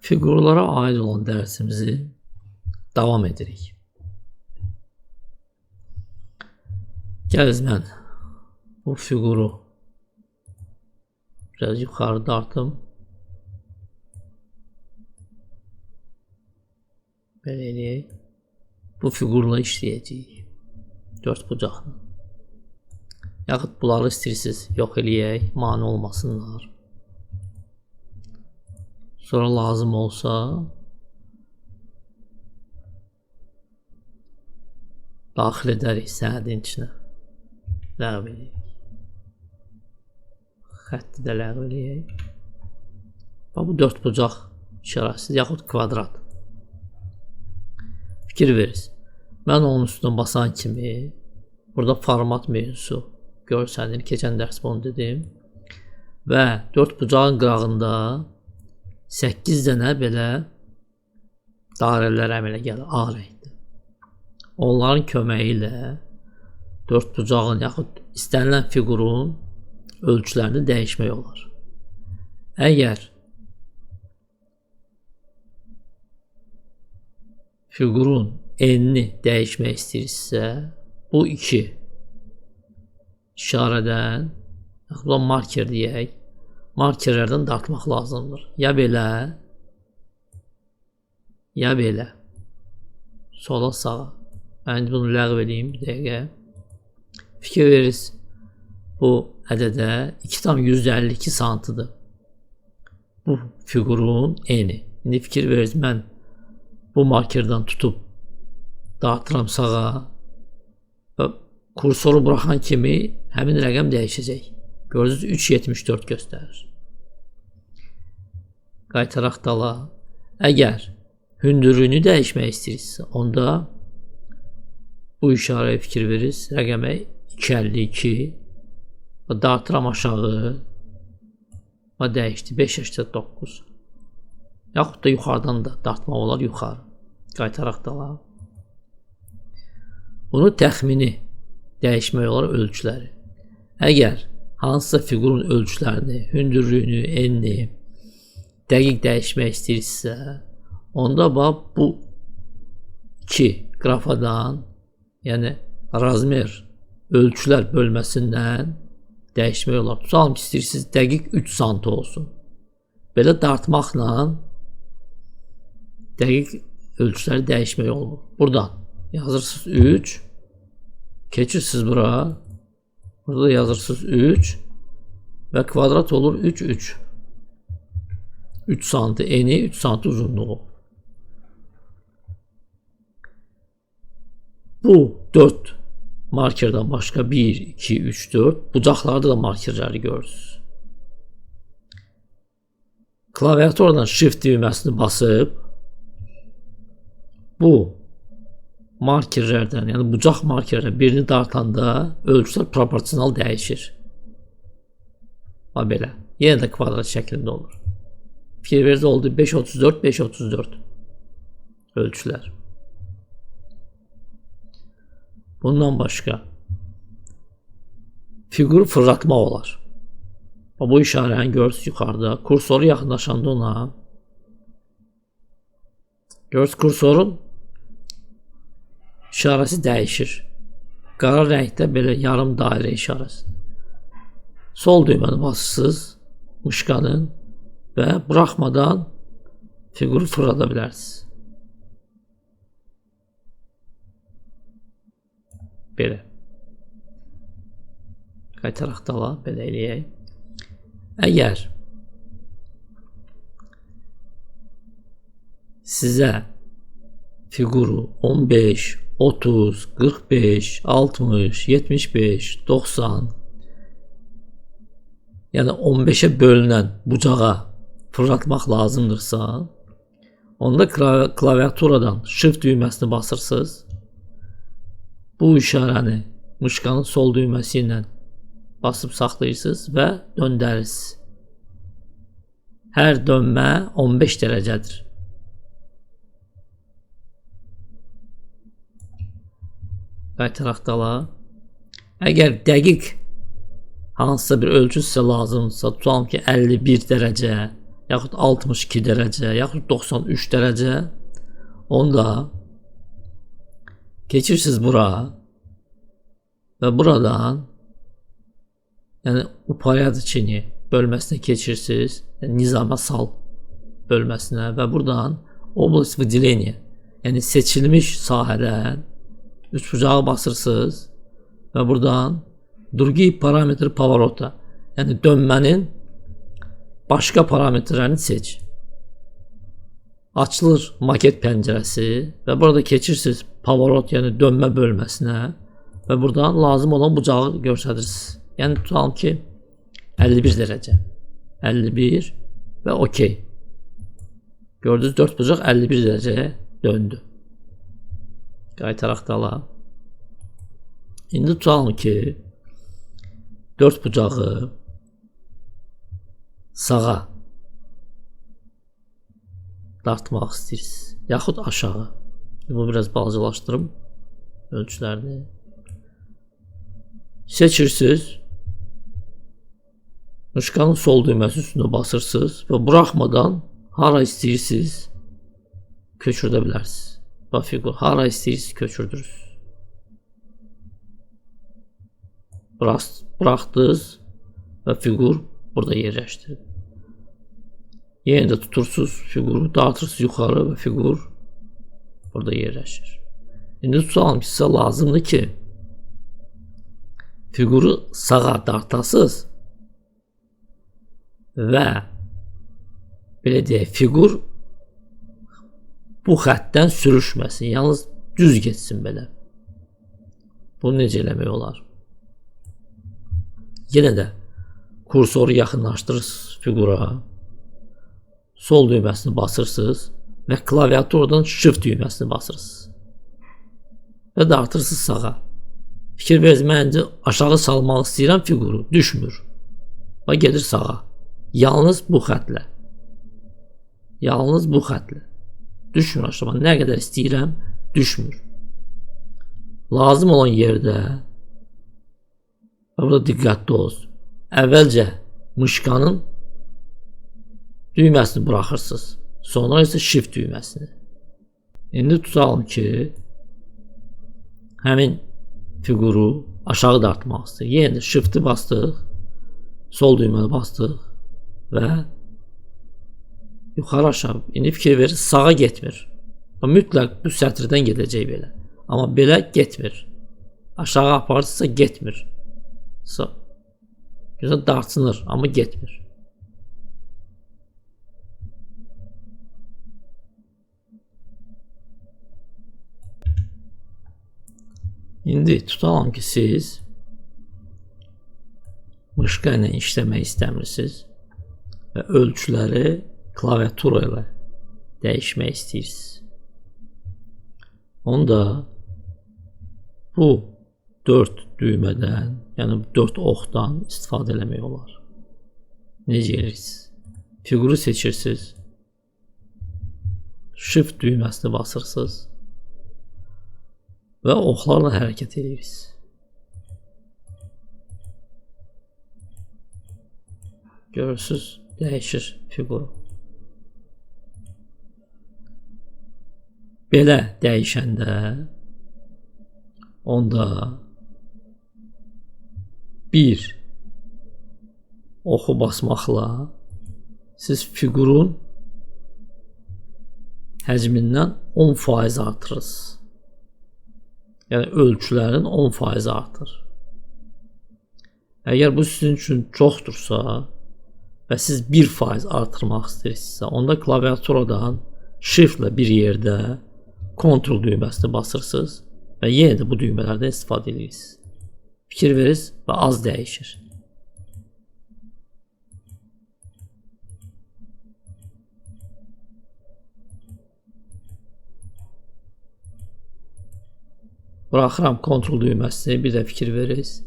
Figurlara aid olan dərsimizi davam edirik. Gəliz mən bu figuru biraz yuxarı dartım. Belə eləyək. Bu figurla işləyəcəyik. Dörd bucaqla. Yaxud bunları istəyirsiniz yox eləyək, mane olmasınlar. Sonra lazım olsa daxil edərik sənədin içinə. Ləğv edək. Xətti də ləğv edək. Bu dörd bucaq işarəsiz yaxud kvadrat. Fikir verirsiniz. Mən onun üstünə basan kimi burada format mövzusu görsənir. Keçən dərs bunu dedim. Və dörd bucağın qırağında 8 dənə belə dairələr əmələ gəlir, A rəngdə. Onların köməyi ilə dörd bucağın yaxud istənilən figurun ölçülərini dəyişmək olar. Əgər figurun enini dəyişmək istəyirsə, bu iki işarədən, yaxud marker deyək, markerlərdən dartmaq lazımdır. Ya belə, ya belə. Sola sağa. Mən bunu ləğv edeyim bir dəqiqə. Fikir verirsiniz. Bu ədədə 2,152 santıdır. Bu figurun eni. İndi fikir verirsiniz. Mən bu markerdən tutub dartıram sağa və kursoru buraxan kimi həmin rəqəm dəyişəcək. Gördünüz 3,74 göstərir. Qaytaraq dala. Əgər hündürlüyünü dəyişmək istəyirsinizsə, onda bu işarəyə fikir verirsiniz. Rəqəmə 2,52 dartıram aşağı və dəyişdi 5,89. Yaxud da yuxarıdan da dartmaq olar yuxarı. Qaytaraq dala. Bunu təxmini dəyişmək olar ölçüləri. Əgər hansısa figurun ölçülərini, hündürlüyünü, enini dəqiq dəyişmək istəyirsə, onda bu iki qrafadan, yəni razmer ölçülər bölməsindən dəyişmək olar. Tutalım ki, istəyirsiniz dəqiq 3 sant olsun. Belə dartmaqla dəqiq ölçüləri dəyişmək olur. Buradan yazırsınız 3, keçirsiniz bura. Burada yazırsınız 3 və kvadrat olur 3, 3. 3 santi eni, 3 santi uzunluğu. Bu 4 markerdən başqa 1, 2, 3, 4 bucaqlarda da markerləri görürsünüz. Klaviaturdan shift düyməsini basıb bu markerlərdən, yəni bucaq markerlərdən birini dartanda ölçülər proporsional dəyişir. Belə. Yenə də kvadrat şəklində olur. Fikir verirsiniz oldu 5,34, 5,34 ölçülər. Bundan başqa figuru fırlatmaq olar. Bu işarəni görürsünüz yuxarıda. Kursoru yaxınlaşanda ona görürsünüz kursorun işarəsi dəyişir. Qara rəngdə belə yarım dairə işarəsi. Sol düyməni basırsınız mışqanın və buraxmadan figuru fırlada bilərsiniz. Belə. Qaytaraq dala, belə eləyək. Əgər sizə figuru 15, 30, 45, 60, 75, 90 yəni 15-ə bölünən bucağa fırlatmaq lazımdırsa, onda klaviaturadan shift düyməsini basırsınız. Bu işarəni mışqanın sol düyməsi ilə basıb saxlayırsınız və döndərirsiniz. Hər dönmə 15 dərəcədir. Qaytaraq dala. Əgər dəqiq hansısa bir ölçü sizə lazımdırsa, tutalım ki 51 dərəcə yaxud 62 dərəcə, yaxud 93 dərəcə, onda keçirsiniz bura və buradan yəni упорядочение bölməsinə keçirsiniz, yəni nizama sal bölməsinə və buradan область выделения, yəni seçilmiş sahədən üçbucağı basırsınız və buradan другие parametr pavarota, yəni dönmənin başqa parametrlərini seç. Açılır maket pəncərəsi və burada keçirsiniz pavarot, yəni dönmə bölməsinə və buradan lazım olan bucağı göstərirsiniz. Yəni tutalım ki 51 dərəcə. 51 və OK. Gördünüz 4 bucaq 51 dərəcəyə döndü. Qaytaraq dala. İndi tutalım ki 4 bucağı sağa dartmaq istəyirsiniz, yaxud aşağı. Bu biraz balacalaşdırım ölçülərini. Seçirsiniz. Muşkanın sol düyməsi üstünə basırsınız və buraxmadan hara istəyirsiniz köçürdə bilərsiniz. Bax fiqur, hara istəyirsiniz köçürdürürsünüz. Buraxdınız və fiqur burada yerləşdirir. Yenə də tutursunuz fiquru, dağıtırsınız yuxarı və fiqur burada yerləşir. İndi tutalım ki, sizə lazımdır ki, fiquru sağa dartasınız və belə deyək, fiqur bu xəttdən sürüşməsin, yalnız düz getsin belə. Bunu necə eləmək olar? Yenə də kursoru yaxınlaşdırırsınız fiqura, sol düyməsini basırsınız və klaviaturadan shift düyməsini basırsınız və dartırsınız sağa. Fikir verirsiniz, məncə aşağı salmaq istəyirəm fiquru, düşmür və gedir sağa. Yalnız bu xətlə. Yalnız bu xətlə. Düşmür aşağı. Nə qədər istəyirəm, düşmür. Lazım olan yerdə burada diqqətli olsun. Əvvəlcə mışqanın düyməsini buraxırsınız. Sonra isə shift düyməsini. İndi tutalım ki, həmin fiquru aşağı dartmaq istəyir. Yenə də shift'i bastıq, sol düyməni bastıq və yuxarı aşağı. İndi fikir verir, sağa getmir. Mütləq bu sətirdən gedəcək belə. Amma belə getmir. Aşağı aparırsa getmir. Gözə dartınır, amma getmir. İndi tutalım ki, siz mışqa ilə işləmək istəmirsiniz və ölçüləri klaviatura ilə dəyişmək istəyirsiniz. Onda bu 4 düymədən, yəni 4 oxdan istifadə eləmək olar. Necə edirsiniz? Fiquru seçirsiniz. Shift düyməsini basırsınız və oxlarla hərəkət edirsiniz. Görürsünüz, dəyişir fiquru. Belə dəyişəndə onda bir oxu basmaqla siz fiqurun həcmindən 10% artırırsınız. Yəni ölçülərin 10% artır. Əgər bu sizin üçün çoxdursa və siz 1% artırmaq istəyirsinizsə, onda klaviaturadan shiftlə bir yerdə Ctrl düyməsini basırsınız və yenə də bu düymələrdən istifadə edirsiniz. Fikir verirsiniz və az dəyişir. Buraxıram Ctrl düyməsini, bir də fikir verirsiniz.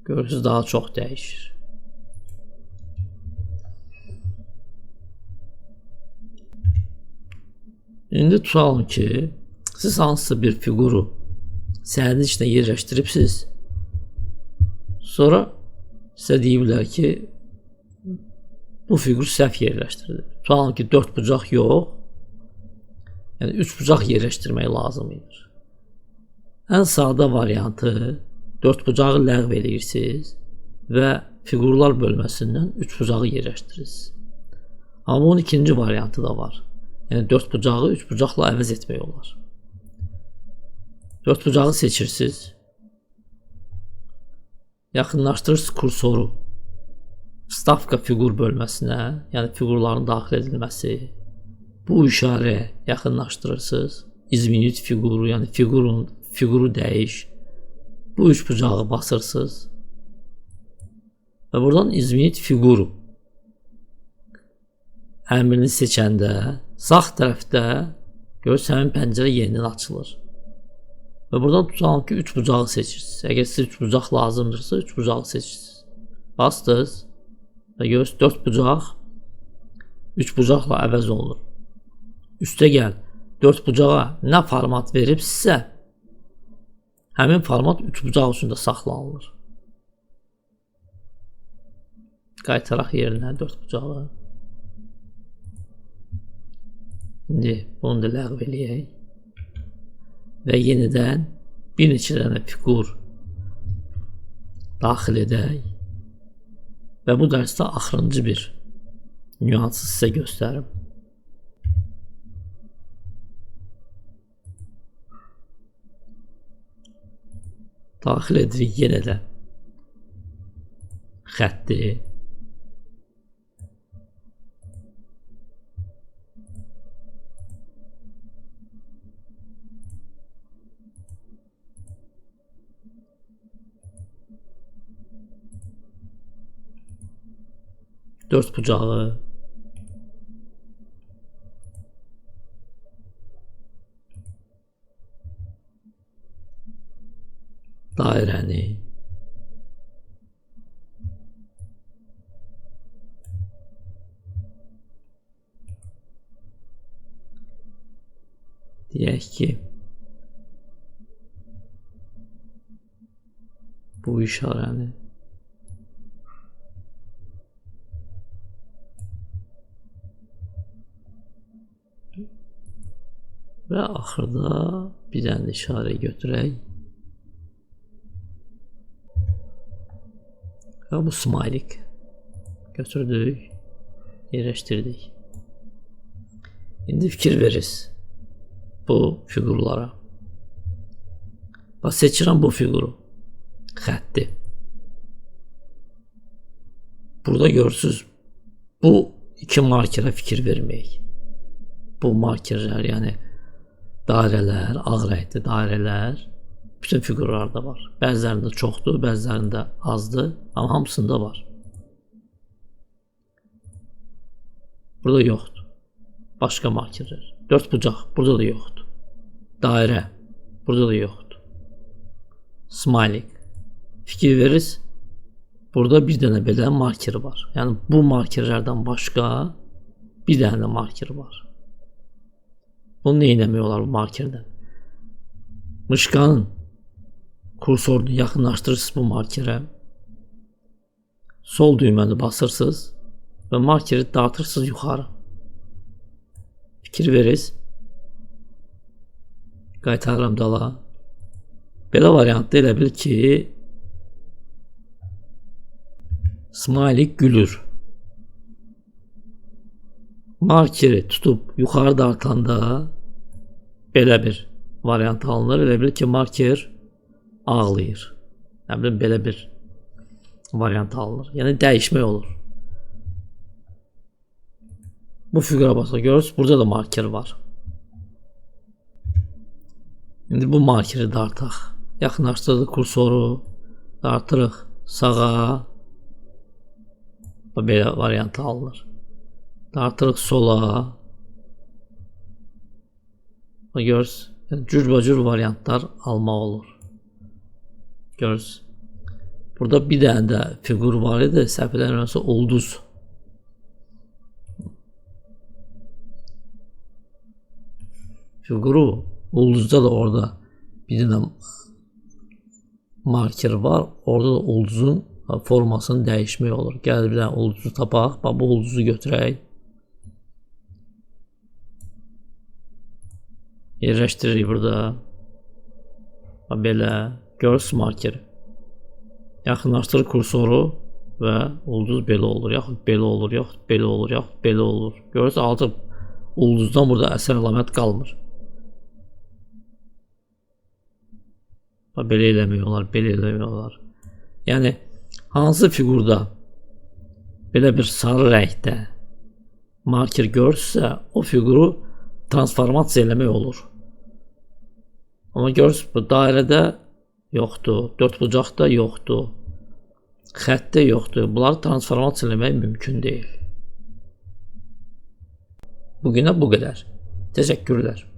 Görürsünüz, daha çox dəyişir. İndi tutalım ki, siz hansısa bir fiquru səhənin içində yerləşdiribsiniz. Sonra sizə deyiblər ki, Bu fiqur səhv yerləşdirilir. Tutalım ki, 4 bucaq yox, yəni 3 bucaq yerləşdirmək lazım idi. Ən sadə variantı 4 bucağı ləğv edirsiniz və fiqurlar bölməsindən 3 bucağı yerləşdirirsiniz. Amma bunun ikinci variantı da var. Yəni 4 bucağı 3 bucaqla əvəz etmək olar. 4 bucağı seçirsiniz. Yaxınlaşdırırsınız kursoru stavka fiqur bölməsinə, yəni fiqurların daxil edilməsi. Bu işarəyə yaxınlaşdırırsınız. İzminit fiquru, yəni fiquru dəyiş. Bu üç bucağı basırsınız. Və buradan İzminit fiquru əmrini seçəndə sağ tərəfdə görürsünüz həmin pəncərə yenidən açılır. Və buradan tutalım ki 3 bucağı seçirsiniz. Əgər sizə 3 bucaq lazımdırsa 3 bucağı seçirsiniz. Bastınız və görürsünüz 4 bucaq 3 bucaqla əvəz olunur. Üstə gəl 4 bucağa nə format veribsə həmin format 3 bucaq üçün də saxlanılır. Qaytaraq yerinə 4 bucağı. İndi bunu da ləğv eləyək. Və yenidən bir neçə dənə fiqur daxil edək. Və bu dərsdə axırıncı bir nüansı sizə göstərim. Daxil edirik yenə də xətti. Dört bucağı. Dairəni. Deyək ki bu işarəni və axırda bir dənə işarə götürək. Və bu smaylik götürdük, yerləşdirdik. İndi fikir verirsiniz bu fiqurlara. Bax, seçirəm bu fiquru, xətti. Burada görürsünüz, bu iki markerə fikir verməyək. Bu markerlər, yəni dairələr, ağ rəngli dairələr bütün fiqurlarda var. Bəzilərində çoxdur, bəzilərində azdır, amma hamısında var. Burada yoxdur. Başqa markerlər. 4 bucaq, burada da yoxdur. Dairə, burada da yoxdur. Smaylik. Fikir verirsiniz, burada bir dənə belə markeri var. Yəni bu markerlərdən başqa bir dənə marker var. Bunu nə etmək olar bu markerdən? Mışqanın kursorunu yaxınlaşdırırsınız bu markerə. Sol düyməni basırsınız və markeri dağıtırsınız yuxarı. Fikir verirsiniz. Qaytarıram dala. Belə variantda elə bil ki smaylik gülür. Markeri tutub yuxarı dartanda belə bir variant alınır. Elə bil ki marker ağlayır. Nə bilim, belə bir variant alınır. Yəni dəyişmək olur. Bu fiqura basaq, görürsünüz, burada da marker var. İndi bu markeri dartaq. Yaxınlaşdırdıq kursoru, dartırıq sağa. Belə variant alınır. Dartırıq sola. Görürsünüz, cürbəcür variantlar almaq olur. Görürsünüz. Burada bir dənə də fiqur var idi, səhv eləmirəmsə ulduz. Fiquru, ulduzda da orada bir dənə marker var. Orada da ulduzun formasını dəyişmək olur. Gəl bir dənə ulduzu tapaq. Bax bu ulduzu götürək. Yerləşdiririk burada. Bax belə. Görürsünüz markeri. Yaxınlaşdırır kursoru və ulduz belə olur. Yaxud belə olur. Yaxud belə olur. Yaxud belə olur. Görürsünüz artıq ulduzdan burada əsər əlamət qalmır. Bax belə eləmək olar. Belə eləmək olar. Yəni hansı fiqurda belə bir sarı rəngdə marker görürsə, o fiquru transformasiya eləmək olur. Amma görürsünüz, bu dairədə yoxdur, dördbucaqda yoxdur, xəttdə yoxdur. Bunları transformasiya eləmək mümkün deyil. Bugünə bu qədər. Təşəkkürlər.